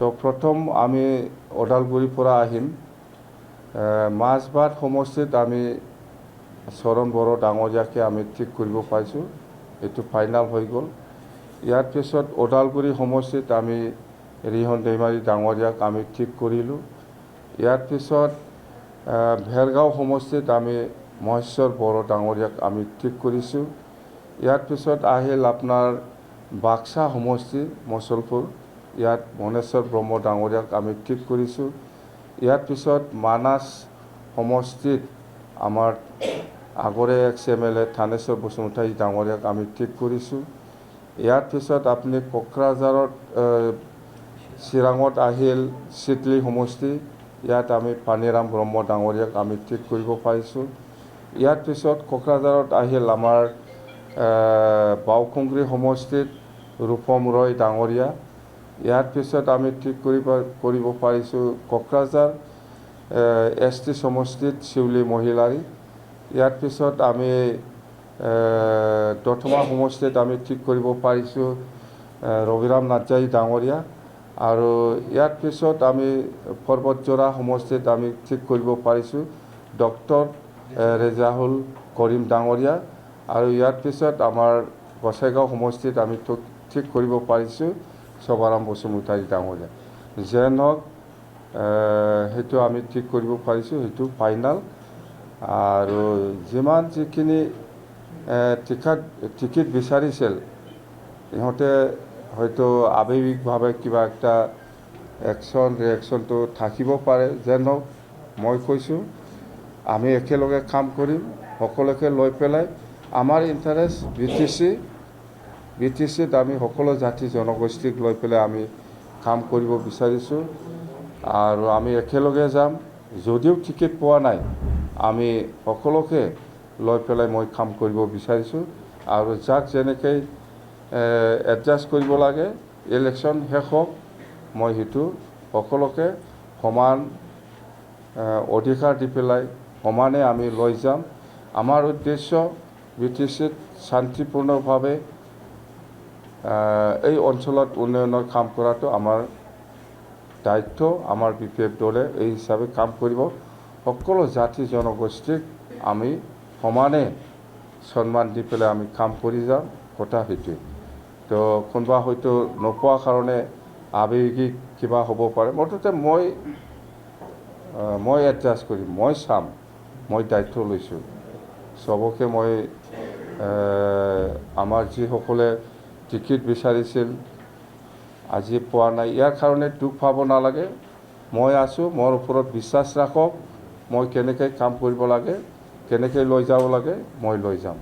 তো প্ৰথম আমি ওদালগুৰিৰ পৰা আহিম মাছবাট সমষ্টিত আমি চৰণ বড়ো ডাঙৰীয়াকে আমি ঠিক কৰিব পাইছোঁ এইটো ফাইনাল হৈ গ'ল ইয়াৰ পিছত ওদালগুৰি সমষ্টিত আমি ৰিহন দৈমাৰী ডাঙৰীয়াক আমি ঠিক কৰিলোঁ ইয়াৰ পিছত ভেৰগাঁও সমষ্টিত আমি মহেশ্বৰ বড়ো ডাঙৰীয়াক আমি ঠিক কৰিছোঁ ইয়াৰ পিছত আহিল আপোনাৰ বাক্সা সমষ্টি মছলপুৰ ইয়াত মনেশ্বৰ ব্ৰহ্ম ডাঙৰীয়াক আমি ঠিক কৰিছোঁ ইয়াৰ পিছত মানাস সমষ্টিত আমাৰ আগৰে এক্স-এম-এল-এ থানেশ্বৰ বসুমতাৰী ডাঙৰীয়াক আমি ঠিক কৰিছোঁ ইয়াৰ পিছত আপুনি কোকৰাঝাৰত চিৰাঙত আহিল চিটলি সমষ্টি ইয়াত আমি পানীৰাম ব্ৰহ্ম ডাঙৰীয়াক আমি ঠিক কৰিব পাৰিছোঁ ইয়াৰ পিছত কোকৰাঝাৰত আহিল আমাৰ বাওকুংগ্ৰী সমষ্টিত ৰূপম ৰয় ডাঙৰীয়া ইয়াৰ পিছত আমি ঠিক কৰিব পাৰিছোঁ কোকৰাঝাৰ ST সমষ্টিত শিউলি মহিলাৰী ইয়াৰ পিছত আমি দতমা সমষ্টিত আমি ঠিক কৰিব পাৰিছোঁ ৰবিৰাম নাৰ্জাৰী ডাঙৰীয়া আৰু ইয়াৰ পিছত আমি পৰ্বতজোৰা সমষ্টিত আমি ঠিক কৰিব পাৰিছোঁ ডক্টৰ ৰেজাহুল কৰিম ডাঙৰীয়া আৰু ইয়াৰ পিছত আমাৰ গোসাইগাঁও সমষ্টিত আমি ঠিক কৰিব পাৰিছোঁ শোভাৰাম বসুমতাৰী ডাঙৰীয়া যেন হওক সেইটো আমি ঠিক কৰিব পাৰিছোঁ সেইটো ফাইনাল আৰু যিমান যিখিনি টিকেট বিচাৰিছিল ইহঁতে হয়তো আৱেগিকভাৱে কিবা একটা ৰিয়েকশ্যনটো থাকিব পাৰে যেন হওক মই কৈছোঁ আমি একেলগে কাম কৰিম সকলোকে লৈ পেলাই আমাৰ ইণ্টাৰেষ্ট BTCত আমি সকলো জাতি জনগোষ্ঠীক লৈ পেলাই আমি কাম কৰিব বিচাৰিছোঁ আৰু আমি একেলগে যাম যদিও টিকেট পোৱা নাই আমি সকলোকে লৈ পেলাই মই কাম কৰিব বিচাৰিছোঁ আৰু যাক যেনেকৈ এডজাষ্ট কৰিব লাগে ইলেকশ্যন শেষ হওক মই সেইটো সকলোকে সমান অধিকাৰ দি পেলাই সমানে আমি লৈ যাম আমাৰ উদ্দেশ্য BTCত শান্তিপূৰ্ণভাৱে এই অঞ্চলত উন্নয়নৰ কাম কৰাটো আমাৰ দায়িত্ব আমাৰ BPF দলে এই হিচাপে কাম কৰিব সকলো জাতি জনগোষ্ঠীক আমি সমানে সন্মান দি পেলাই আমি কাম কৰি যাম কথা সেইটোৱে তো কোনোবা হয়তো নোপোৱা কাৰণে আৱেগিক কিবা হ'ব পাৰে মুঠতে মই এডজাষ্ট কৰিম মই চাম মই দায়িত্ব লৈছোঁ চবকে মই আমাৰ যিসকলে টিকেট বিচাৰিছিল আজি পোৱা নাই ইয়াৰ কাৰণে দুখ পাব নালাগে মই আছোঁ মোৰ ওপৰত বিশ্বাস ৰাখক মই কেনেকৈ কাম কৰিব লাগে কেনেকৈ লৈ যাব লাগে মই লৈ যাম